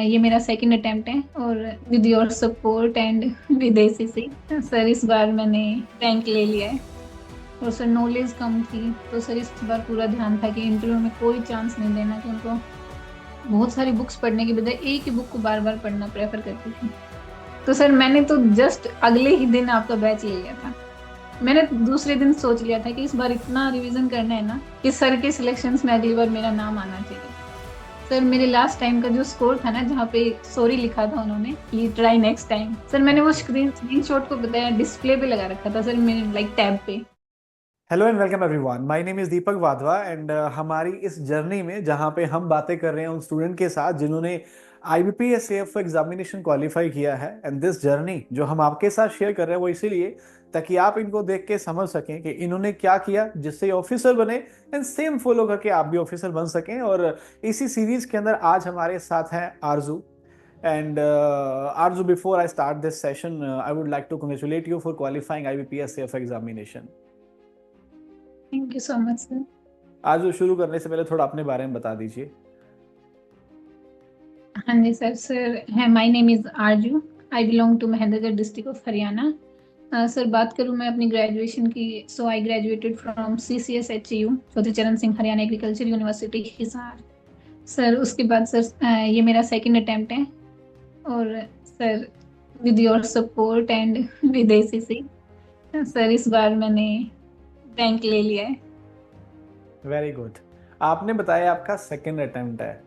ये मेरा second attempt है और with your support and with ACC sir इस बार मैंने रैंक ले लिया है। और सर नॉलेज कम थी तो सर इस बार पूरा ध्यान था कि इंटरव्यू में कोई चांस नहीं देना, कि उनको बहुत सारी बुक्स पढ़ने की बजाय एक ही बुक को बार बार पढ़ना प्रेफर करती थी। तो सर मैंने तो जस्ट अगले ही दिन आपका बैच ले लिया था। मैंने दूसरे दिन सोच लिया था कि इस बार इतना रिवीजन करना है ना कि सर के सिलेक्शंस में अगली बार मेरा नाम आना चाहिए। सर मेरे लास्ट टाइम का जो स्कोर था ना, जहाँ पे सॉरी लिखा था उन्होंने कि ट्राई नेक्स्ट टाइम, सर मैंने वो स्क्रीनशॉट को बताया डिस्प्ले पे लगा रखा था सर, मेरे लाइक टैब पे। Hello and welcome everyone, my name is Deepak Wadhwa and हमारी इस जर्नी में जहाँ पे हम बातें कर रहे हैं उन स्टूडेंट के साथ जिन्होंने IBPS AF एग्जामिनेशन क्वालिफाई किया है। एंड दिस जर्नी जो हम आपके साथ शेयर कर रहे हैं वो इसीलिए ताकि आप इनको देख के समझ सकें कि इन्होंने क्या किया जिससे ऑफिसर बने, एंड सेम फॉलो करके आप भी ऑफिसर बन सकें। और इसी सीरीज के अंदर आज हमारे साथ हैं Aarzoo. And Aarzoo, before I start this session I would like to congratulate you for qualifying IBPS AF examination. Thank you so much sir. आज वो शुरू करने से पहले थोड़ा अपने बारे में बता दीजिए। हाँ जी सर। सर है, my name is Arzoo. I belong to Mahendragarh district of Haryana. Sir बात करूँ मैं अपनी ग्रेजुएशन की, so I graduated from CCSHU Chaudhary Charan Singh Haryana agriculture university Hisar. Sir उसके बाद सर ये मेरा सेकंड अटेम्प्ट है और sir with your support and with ACC sir इस बार मैंने रैंक ले लिया है। Very good. आपने बताया आपका सेकंड अटेम्प्ट है।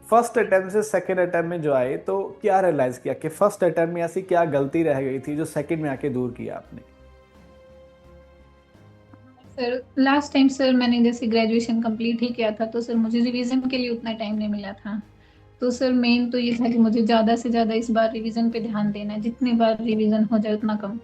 फर्स्ट अटेम्प्ट से सेकंड अटेम्प्ट में जो आए तो क्या रियलाइज किया कि फर्स्ट अटेम्प्ट में ऐसी क्या गलती रह गई थी जो सेकंड में आके दूर किया आपने? सर लास्ट टाइम सर मैंने जैसे ग्रेजुएशन कंप्लीट ही किया था, तो सर मुझे रिवीजन के लिए उतना टाइम नहीं मिला था। तो सर मेन तो ये था कि मुझे ज़्यादा से ज़्यादा इस बार रिवीजन पे ध्यान देना है, जितनी बार रिवीजन हो जाए उतना कम।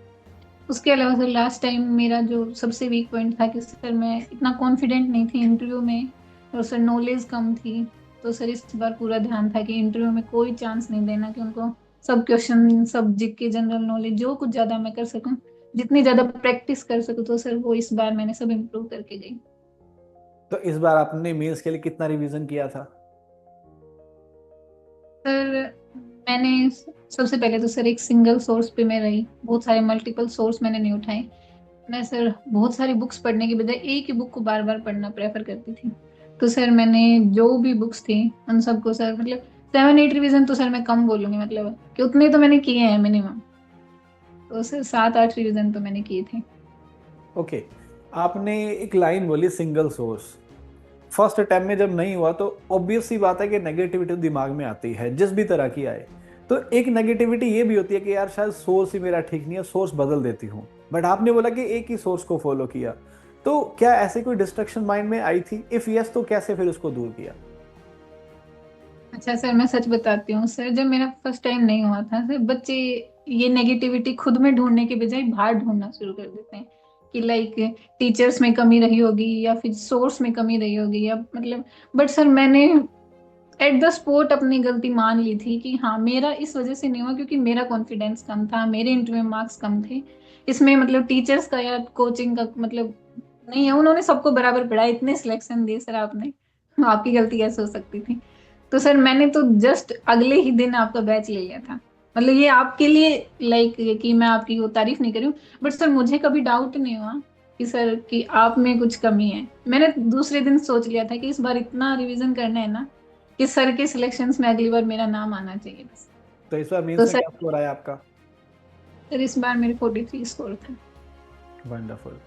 उसके अलावा सर लास्ट टाइम मेरा जो सबसे वीक पॉइंट था कि सर मैं इतना कॉन्फिडेंट नहीं थी इंटरव्यू में, और सर नॉलेज कम थी। तो सर इस बार पूरा ध्यान था कि इंटरव्यू में कोई चांस नहीं देना, कि उनको सब क्वेश्चन, सब जीके, जनरल नॉलेज जो कुछ ज़्यादा मैं कर सकूं, जितनी ज़्यादा प्रैक्टिस कर सकूं, तो सर वो इस बार मैंने सब इम्प्रूव करके गई। तो इस बार आपने मेंस के लिए कितना रिवीजन किया था? सर मैंने सबसे पहले तो सर एक सिंगल सोर्स पे मैं रही, बहुत सारे मल्टीपल सोर्स मैंने नहीं उठाए। मैं सर बहुत सारी बुक्स पढ़ने की बजाय एक ही बुक को बार बार पढ़ना प्रेफर करती थी। तो सर मैंने जो भी बुक्स थी उन सबको सर मतलब 7-8 रिवीजन तो सर मैं कम बोलूंगी, मतलब कि उतने तो मैंने किए हैं मिनिमम। तो सर 7-8 रिवीजन तो मैंने किए थे। ओके। आपने एक लाइन बोली सिंगल सोर्स। फर्स्ट अटेम्प्ट में जब नहीं हुआ तो ऑब्वियस सी बात है कि नेगेटिविटी दिमाग में आती है जिस भी तरह की आए। तो एक नेगेटिविटी ये भी होती है कि यार शायद सोर्स ही मेरा ठीक नहीं है, सोर्स बदल देती हूँ। बट आपने बोला कि एक ही सोर्स को फॉलो किया। तो क्या ऐसे कोई डिस्ट्रक्शन माइंड में आई थी? इफ यस तो कैसे फिर उसको दूर किया? अच्छा सर, मैं सच बताती हूँ सर, जब मेरा फर्स्ट टाइम नहीं हुआ था सर, बच्चे ये नेगेटिविटी खुद में ढूंढने के बजाय बाहर ढूंढना शुरू कर देते हैं कि लाइक टीचर्स में कमी रही होगी या फिर सोर्स में कमी रही होगी, या मतलब। बट सर मैंने एट द स्पॉट अपनी गलती मान ली थी कि हाँ मेरा इस वजह से नहीं हुआ क्योंकि मेरा कॉन्फिडेंस कम था, मेरे इंटरव्यू मार्क्स कम थे। इसमें मतलब टीचर्स का या कोचिंग का मतलब नहीं है, उन्होंने सबको बराबर पढ़ाया, इतने सिलेक्शन दिए सर आपने, आपकी गलती कैसे हो सकती थी? तो सर मैंने तो जस्ट अगले ही दिन आपका बैच ले लिया था। मतलब ये आपके लिए लाइक कि मैं आपकी वो तारीफ नहीं कर रही हूँ, बट सर मुझे कभी डाउट नहीं हुआ कि सर कि आप में कुछ कमी है। मैंने दूसरे दिन सोच लिया था कि इस बार इतना रिवीजन करना है ना कि सर के सिलेक्शंस में अगली बार मेरा नाम आना चाहिए बस। तो इस बार तो मेंस में सर क्या स्कोर आया आपका? इस बार मेरे 43 स्कोर था। वंडरफुल।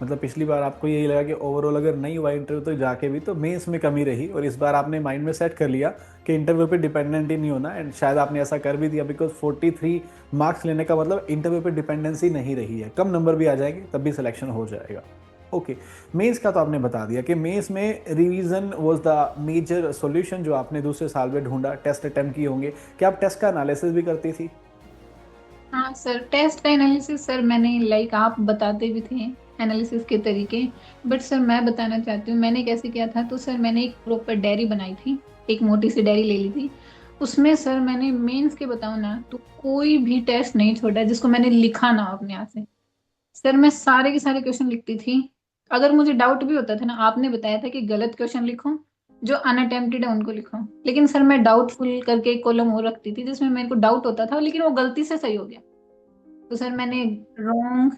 मतलब पिछली बार आपको यही लगा कि ओवरऑल अगर नहीं हुआ इंटरव्यू तो जाके भी तो मेंस में कमी रही, और इस बार आपने माइंड में सेट कर लिया कि इंटरव्यू पे डिपेंडेंट ही नहीं होना। एंड शायद आपने ऐसा कर भी दिया बिकॉज 43 मार्क्स लेने का मतलब इंटरव्यू पे डिपेंडेंसी नहीं रही है। कम नंबर भी आ जाएंगे तब भी सिलेक्शन हो जाएगा। ओके। मेंस का तो आपने बता दिया कि मेंस में revision was the major solution जो आपने दूसरे साल में ढूंढा। टेस्ट अटेम्प्ट किए होंगे, क्या आप टेस्ट का एनालिसिस भी करती थी? हाँ सर, टेस्ट का एनालिसिस सर मैंने लाइक आप बताते भी थे एनालिसिस के तरीके। बट सर मैं बताना चाहती हूँ मैंने कैसे किया था। तो सर मैंने एक प्रॉपर डायरी बनाई थी, एक मोटी सी डायरी ले ली थी। उसमें सर मैंने मेंस के बताऊँ ना तो कोई भी टेस्ट नहीं छोड़ा जिसको मैंने लिखा ना हो अपने आप से। सर मैं सारे के सारे क्वेश्चन लिखती थी। अगर मुझे डाउट भी होता था ना, आपने बताया था कि गलत क्वेश्चन लिखो जो अनअटेम्प्टेड है उनको लिखो। लेकिन सर मैं डाउटफुल करके एक कॉलम और रखती थी जिसमें मेरे को डाउट होता था, लेकिन वो गलती से सही हो गया। तो सर मैंने रॉन्ग,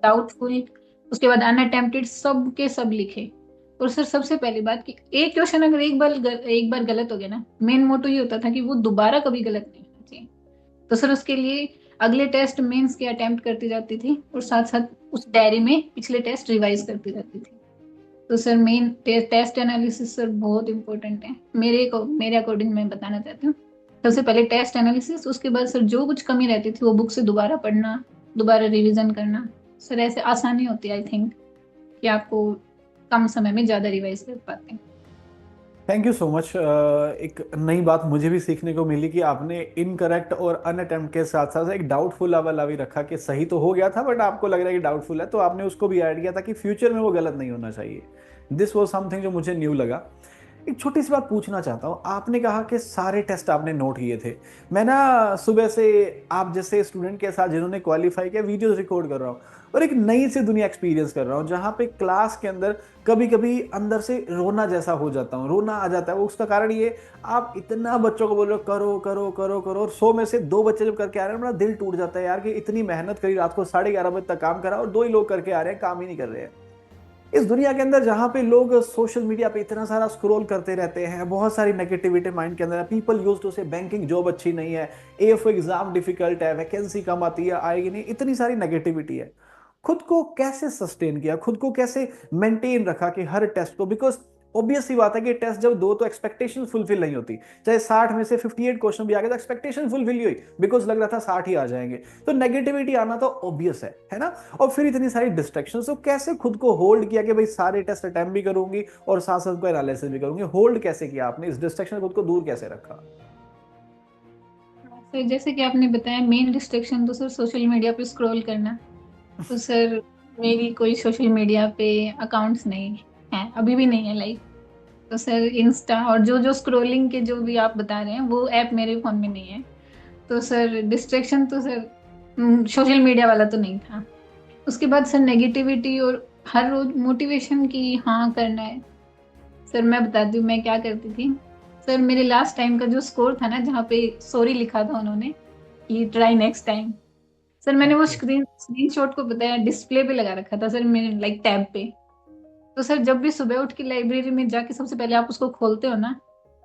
डाउटफुल, उसके बाद अनअटेम्प्टेड सब के सब लिखे। और सर सबसे पहली बात कि एक क्वेश्चन अगर एक बार गलत हो गया ना, मेन मोटो ये होता था कि वो दोबारा कभी गलत नहीं होना चाहिए। तो सर उसके लिए अगले टेस्ट मेंस के अटेम्प्ट करती जाती थी और साथ साथ उस डायरी में पिछले टेस्ट रिवाइज करती रहती थी। तो sir main test analysis sir बहुत इंपॉर्टेंट है मेरे अकॉर्डिंग, मैं बताना चाहती हूँ। सबसे पहले टेस्ट एनालिसिस, उसके बाद सर जो कुछ कमी रहती थी वो बुक से दोबारा पढ़ना, दोबारा रिवीजन करना। सर ऐसे आसानी होती है आई थिंक कि आपको कम समय में ज्यादा रिवाइज कर पाते हैं। Thank you so much. एक नई बात मुझे भी सीखने को मिली कि आपने इनकरेक्ट और अनअटेम्प्ट के साथ साथ एक डाउटफुल वाला भी रखा कि सही तो हो गया था बट आपको लग रहा है कि डाउटफुल है, तो आपने उसको भी ऐड किया था कि फ्यूचर में वो गलत नहीं होना चाहिए। दिस वॉज समथिंग जो मुझे न्यू लगा। एक छोटी सी बात पूछना चाहता हूँ, आपने कहा कि सारे टेस्ट आपने नोट किए थे। मैं ना सुबह से आप जैसे स्टूडेंट के साथ जिन्होंने क्वालिफाई किया वीडियोस रिकॉर्ड कर रहा हूँ और एक नई सी दुनिया एक्सपीरियंस कर रहा हूँ जहाँ पे क्लास के अंदर कभी कभी अंदर से रोना जैसा हो जाता हूँ, रोना आ जाता है। वो उसका कारण ये, आप इतना बच्चों को बोल रहे हो करो करो करो करो और 100 में से 2 बच्चे जब करके आ रहे हैं बड़ा दिल टूट जाता है यार कि इतनी मेहनत करी, रात को 11:30 बजे तक काम करा और 2 ही लोग करके आ रहे हैं, काम ही नहीं कर रहे हैं। इस दुनिया के अंदर जहां पे लोग सोशल मीडिया पे इतना सारा स्क्रॉल करते रहते हैं, बहुत सारी नेगेटिविटी माइंड के अंदर है, पीपल यूज टू से बैंकिंग जॉब अच्छी नहीं है, एएफओ एग्जाम डिफिकल्ट है, वैकेंसी कम आती है, आएगी नहीं, इतनी सारी नेगेटिविटी है। खुद को कैसे सस्टेन किया, खुद को कैसे मेंटेन रखा कि हर टेस्ट को, बिकॉज ऑब्वियस सी बात है कि टेस्ट जब दो तो एक्सपेक्टेशन फुलफिल नहीं होती। चाहे 60 में से 58 क्वेश्चन भी आ गए तो एक्सपेक्टेशन फुलफिल ही हुई, बिकॉज लग रहा था 60 ही आ जाएंगे। तो नेगेटिविटी आना तो ऑब्वियस है ना। और फिर इतनी सारी डिस्ट्रैक्शन, तो कैसे खुद को होल्ड किया कि भाई सारे टेस्ट अटेम्प्ट भी करूंगी और साथ साथ को एनालिसिस भी करूंगी, होल्ड कैसे किया आपने, इस डिस्ट्रैक्शन से खुद को दूर कैसे रखा? सर जैसे कि आपने बताया मेन डिस्ट्रैक्शन तो सर सोशल मीडिया पे स्क्रॉल करना। तो सर मेरी कोई सोशल मीडिया पे अकाउंट्स नहीं है, अभी भी नहीं है लाइक। तो सर इंस्टा और जो जो स्क्रॉलिंग के जो भी आप बता रहे हैं वो ऐप मेरे फोन में नहीं है। तो सर डिस्ट्रैक्शन तो सर सोशल मीडिया वाला तो नहीं था। उसके बाद सर नेगेटिविटी और हर रोज मोटिवेशन की हाँ करना है। सर मैं बताती हूँ मैं क्या करती थी। सर मेरे लास्ट टाइम का जो स्कोर था ना, जहाँ पे सॉरी लिखा था उन्होंने कि ट्राई नेक्स्ट टाइम, सर मैंने वो ओके। स्क्रीन शॉट को बताया डिस्प्ले पे लगा रखा था सर मेरे लाइक टैब पे। तो सर जब भी सुबह उठ के लाइब्रेरी में जाके सबसे पहले आप उसको खोलते हो ना,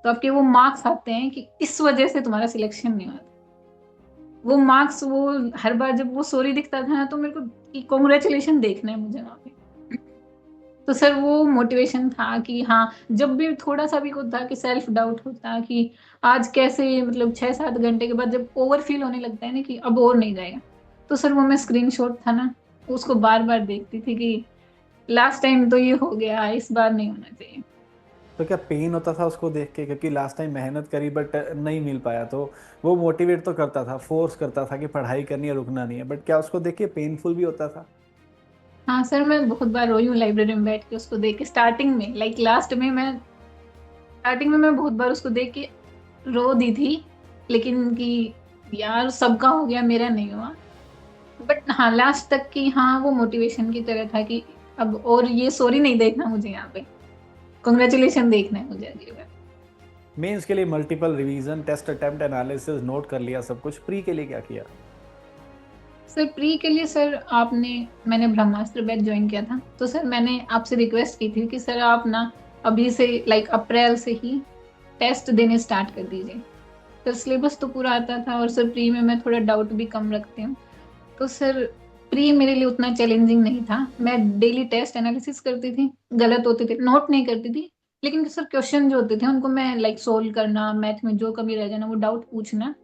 तो आपके वो मार्क्स आते हैं कि इस वजह से तुम्हारा सिलेक्शन नहीं हुआ था। वो मार्क्स, वो हर बार जब वो सॉरी दिखता था ना तो मेरे को कॉन्ग्रेचुलेशन देखना है मुझे वहां पे। तो सर वो मोटिवेशन था कि हाँ, जब भी थोड़ा सा भी कुछ था कि सेल्फ डाउट होता कि आज कैसे, मतलब 6-7 घंटे के बाद जब ओवर फील होने लगता है ना कि अब और नहीं जाएगा, तो सर वो मैं स्क्रीनशॉट था ना, उसको बार बार देखती थी कि लास्ट टाइम तो ये हो गया, इस बार नहीं होना चाहिए। तो क्या पेन होता था उसको देख के, क्योंकि लास्ट टाइम मेहनत करी बट नहीं मिल पाया, तो वो मोटिवेट तो करता था, फोर्स करता था कि पढ़ाई करनी है, रुकना नहीं है, बट क्या उसको देख के पेनफुल भी होता था? हाँ सर मैं बहुत बार रोई हूँ लाइब्रेरी में बैठ के उसको देख के, स्टार्टिंग में लाइक लास्ट में मैं, स्टार्टिंग में मैं बहुत बार उसको देख के रो दी थी। लेकिन कि यार सबका हो गया, मेरा नहीं हुआ। बट हाँ लास्ट तक की, हाँ वो मोटिवेशन की तरह था कि अब और ये सॉरी नहीं देखना मुझे यहाँ पे, कॉन्ग्रेचुलेशन देखना है मुझे अगली बार। मेंस के लिए multiple revision, test attempt, analysis, note कर लिया सब कुछ, प्री के लिए क्या किया? सर प्री के लिए सर आपने, मैंने ब्रह्मास्त्र बैच ज्वाइन किया था, तो सर मैंने आपसे रिक्वेस्ट की थी कि सर आप ना अभी से लाइक अप्रैल से ही टेस्ट देने स्टार्ट कर दीजिए। सर सिलेबस तो पूरा आता था और सर प्री में मैं थोड़ा डाउट भी कम रखती हूँ। तो सर प्री मेरे लिए उतना चैलेंजिंग नहीं था, मैं डेली टेस्ट एनालिसिस करती थी, गलत होते थे नोट नहीं करती थी, लेकिन सर क्वेश्चन जो होते थे उनको मैं लाइक सोल्व करना, मैथ में जो कमी रह जाना वो डाउट पूछना,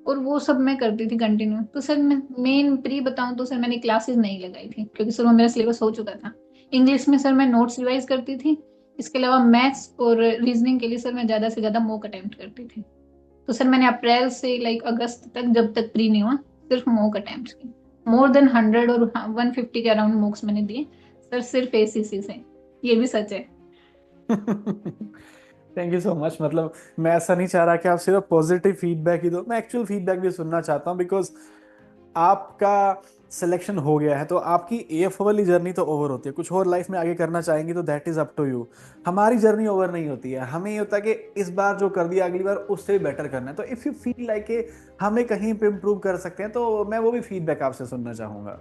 और वो सब मैं करती थी कंटिन्यू। तो सर मैं मेन प्री बताऊं तो सर मैंने क्लासेस नहीं लगाई थी क्योंकि सर वो मेरा सिलेबस हो चुका था। इंग्लिश में सर मैं नोट्स रिवाइज करती थी, इसके अलावा मैथ्स और रीजनिंग के लिए सर मैं ज्यादा से ज्यादा मॉक अटेम्प्ट करती थी। तो सर मैंने अप्रैल से लाइक अगस्त तक, जब तक प्री नहीं हुआ, सिर्फ मॉक अटेम्प्ट की। मोर देन 100 और 150 के अराउंड मॉक्स मैंने दिए सर, सिर्फ एसीसी से। ये भी सच है। Thank you so much. मतलब मैं ऐसा नहीं चाह रहा कि आप सिर्फ पॉजिटिव फीडबैक ही दो, मैं एक्चुअल फीडबैक भी सुनना चाहता हूँ, बिकॉज आपका सिलेक्शन हो गया है तो आपकी एएफओ वाली जर्नी तो ओवर होती है, कुछ और लाइफ में आगे करना चाहेंगी तो that is up to you. हमारी जर्नी ओवर नहीं होती है, हमें ये होता है कि इस बार जो कर दिया अगली बार उससे भी बेटर करना है। तो इफ यू फील लाइक कि हमें कहीं पे इम्प्रूव कर सकते हैं तो मैं वो भी फीडबैक आपसे सुनना चाहूंगा।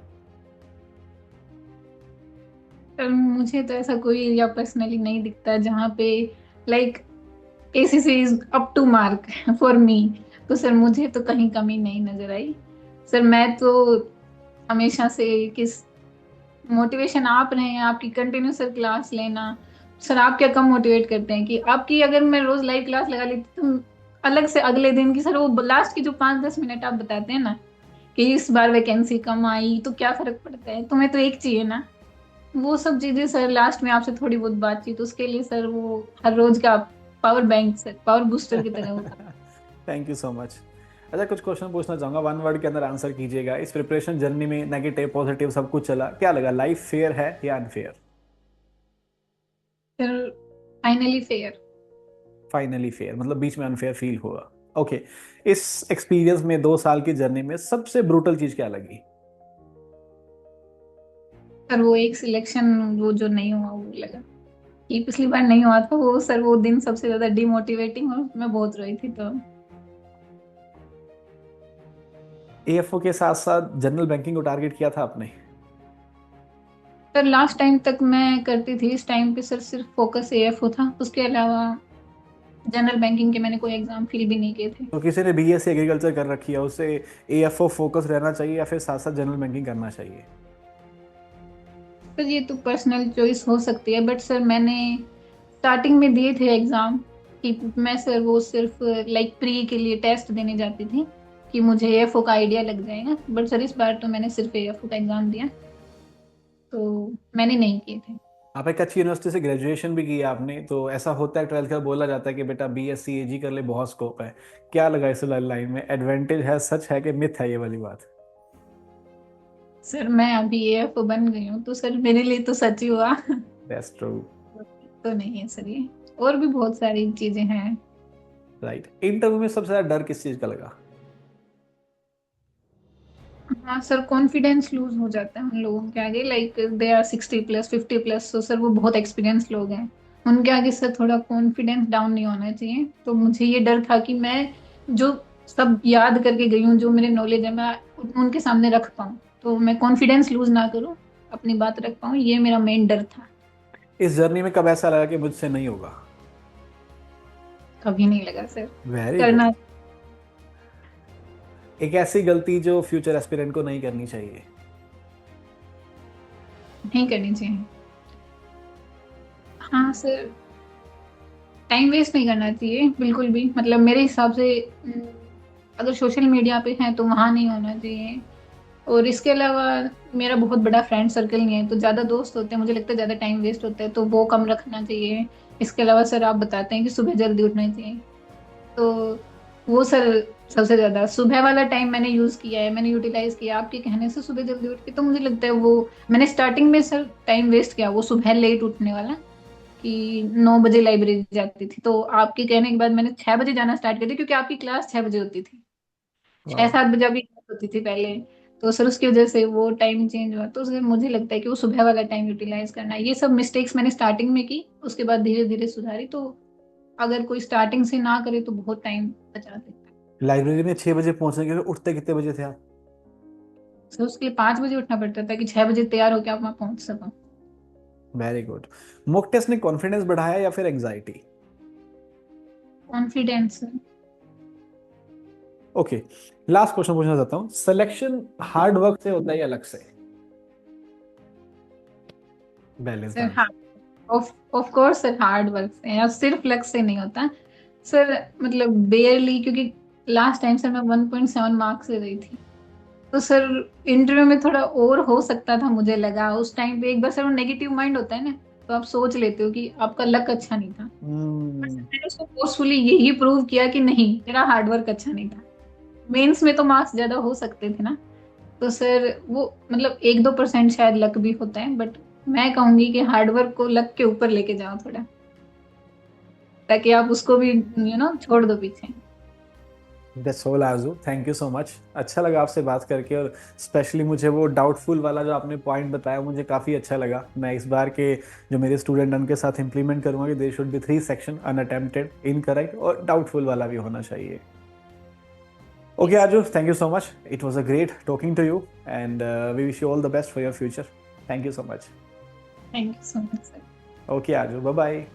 पर मुझे तो ऐसा कोई एरिया पर्सनली नहीं दिखता जहाँ पे like ACC is up to mark for me. तो सर मुझे तो कहीं कमी नहीं नजर आई। सर मैं तो हमेशा से किस मोटिवेशन आप रहे हैं, आपकी कंटिन्यू सर क्लास लेना। सर आप क्या कम मोटिवेट करते हैं कि आपकी अगर मैं रोज लाइव क्लास लगा लेती तो अलग से अगले दिन की सर वो लास्ट की जो 5-10 मिनट आप बताते हैं ना कि इस बार वैकेंसी कम आई तो क्या फर्क पड़ता है, तुम्हें तो एक चाहिए ना। वो सब चीजें सर लास्ट में आपसे थोड़ी बहुत बातचीत उसके लिए सर वो हर रोज का power bank sir power booster की तरह होता थैंक यू सो मच। अच्छा, कुछ क्वेश्चन पूछना चाहूंगा, वन वर्ड के अंदर आंसर कीजिएगा। इस प्रिपरेशन जर्नी में नेगेटिव पॉजिटिव सब कुछ चला, क्या लगा, लाइफ फेयर है या unfair? Sir finally fair. Finally fair मतलब बीच में अनफेयर फील हुआ। ओके, इस एक्सपीरियंस में 2 साल की जर्नी में सबसे ब्रूटल चीज क्या लगी? सर वो एक सिलेक्शन वो जो नहीं हुआ वो लगा कि पिछली बार नहीं हुआ था वो सर वो दिन सबसे ज्यादा डिमोटिवेटिंग और मैं बहुत रोई थी तो। एएफओ के साथ साथ जनरल बैंकिंग को टारगेट किया था आपने? सर लास्ट टाइम तक मैं करती थी, इस टाइम पे सर सिर्फ फोकस एएफओ था, उसके अलावा जनरल बैंकिंग के मैंने कोई एग्जाम फील भी नहीं किए थे। तो किसी ने बीएससी एग्रीकल्चर कर रखी है उसे एएफओ फोकस रहना चाहिए या फिर साथ साथ जनरल बैंकिंग करना चाहिए? सर ये तो पर्सनल चॉइस हो सकती है, बट सर मैंने स्टार्टिंग में दिए थे एग्जाम कि मैं सर वो सिर्फ लाइक प्री के लिए टेस्ट देने जाती थी कि मुझे एएफओ का आइडिया लग जाएगा, बट सर इस बार तो मैंने सिर्फ एएफओ का एग्जाम दिया तो मैंने नहीं किए थे। आप एक अच्छी यूनिवर्सिटी से ग्रेजुएशन भी किया आपने, तो ऐसा होता है ट्वेल्थ का बोला जाता है कि बेटा बीएससी एजी कर ले, बहुत स्कोप है। क्या लगा इस लाइन में, एडवांटेज है, सच है कि मिथ है ये वाली बात? सर मैं अभी एएफओ बन गई हूँ तो सर मेरे लिए तो सच ही हुआ। That's true. तो नहीं है सर ये, और भी बहुत सारी चीजें हैं। राइट, इंटरव्यू में सबसे ज्यादा डर किस चीज का लगा? हाँ सर कॉन्फिडेंस लूज हो जाता है उन लोगों के आगे, लाइक दे आर 60+50+, तो सर वो बहुत एक्सपीरियंस लोग हैं, उनके आगे सर थोड़ा कॉन्फिडेंस डाउन नहीं होना चाहिए। तो मुझे ये डर था कि मैं जो सब याद करके गई हूँ जो मेरे नॉलेज है मैं उनके सामने रख पाऊँ, तो मैं कॉन्फिडेंस लूज ना करूँ, अपनी बात रख पाऊँ, ये मेरा मेन डर था। इस जर्नी में कब ऐसा लगा कि मुझसे नहीं होगा? कभी नहीं लगा सर। Very good. करना एक ऐसी गलती जो फ्यूचर एस्पिरेंट को नहीं करनी चाहिए? नहीं करनी चाहिए। हाँ सर, टाइम वेस्ट नहीं करना चाहिए बिल्कुल भी, मतलब मेरे हिसाब से अगर सोशल मीडिया पे हैं तो वहां नहीं होना चाहिए। और इसके अलावा मेरा बहुत बड़ा फ्रेंड सर्कल नहीं है तो ज्यादा दोस्त होते हैं, मुझे लगता है ज्यादा टाइम वेस्ट होता है तो वो कम रखना चाहिए। इसके अलावा सर आप बताते हैं कि सुबह जल्दी उठना चाहिए, तो वो सर सबसे ज्यादा सुबह वाला टाइम मैंने यूज किया है, मैंने यूटिलाइज किया आपके कहने से सुबह जल्दी उठ के, तो मुझे लगता है वो मैंने स्टार्टिंग में सर टाइम वेस्ट किया वो सुबह लेट उठने वाला कि 9 बजे लाइब्रेरी जाती थी, तो आपके कहने के बाद मैंने 6 बजे जाना स्टार्ट कर दिया क्योंकि आपकी क्लास 6 बजे होती थी, छह वाह। सात बजे अभी क्लास होती थी पहले। तो सर उसकी वजह से वो टाइम चेंज हुआ, तो सर मुझे लगता है कि वो सुबह वाला टाइम यूटिलाइज करना है। ये सब मिस्टेक्स मैंने स्टार्टिंग में की, उसके बाद धीरे धीरे सुधारी, तो अगर कोई स्टार्टिंग से ना करे तो बहुत टाइम बचा सकता है। लाइब्रेरी में 6 बजे पहुंचने के लिए उठते कितने बजे थे आप? सर उसके लिए 5 बजे उठना पड़ता था कि 6 बजे तैयार होकर आप वहां पहुंच सको। Very good. मॉक टेस्ट ने कॉन्फिडेंस बढ़ाया या फिर anxiety? Confidence. Okay, last question पूछना चाहता हूँ, सिलेक्शन हार्ड वर्क से होता है या लक से? बैलेंस सर हाँ, answer. Of course sir hard work से है और सिर्फ लक से नहीं होता सर, मतलब बेयरली, क्योंकि लास्ट टाइम सर मैं 1.7 मार्क्स से रही थी, तो सर इंटरव्यू में थोड़ा और हो सकता था, मुझे लगा उस टाइम पे एक बार सर वो नेगेटिव माइंड होता है ना, तो आप सोच लेते हो कि आपका लक अच्छा नहीं था। पर सर हम्म। मैंने उसको फोर्सफुली यही प्रूव किया कि नहीं तेरा हार्डवर्क अच्छा नहीं था। मेंस में तो मार्क्स ज्यादा हो सकते थे ना, तो सर वो मतलब 1-2% शायद लक भी होता है, बट मैं कहूंगी कि हार्डवर्क को लक के ऊपर लेके जाओ थोड़ा, ताकि आप उसको भी छोड़ दो पीछे। That's all Aarzoo, thank you so much. अच्छा लगा आपसे बात करके, और स्पेशली मुझे वो डाउटफुल वाला जो आपने पॉइंट बताया मुझे काफ़ी अच्छा लगा। मैं इस बार के जो मेरे स्टूडेंट उनके साथ इंप्लीमेंट करूंगा कि there should be 3 section, unattempted, incorrect और डाउटफुल वाला भी होना चाहिए। Okay Yes. Aarzoo, thank you so much. It was a great talking to you and we wish you all the best for your future. Thank you so much. Thank you so much, sir. Okay Aarzoo, bye bye.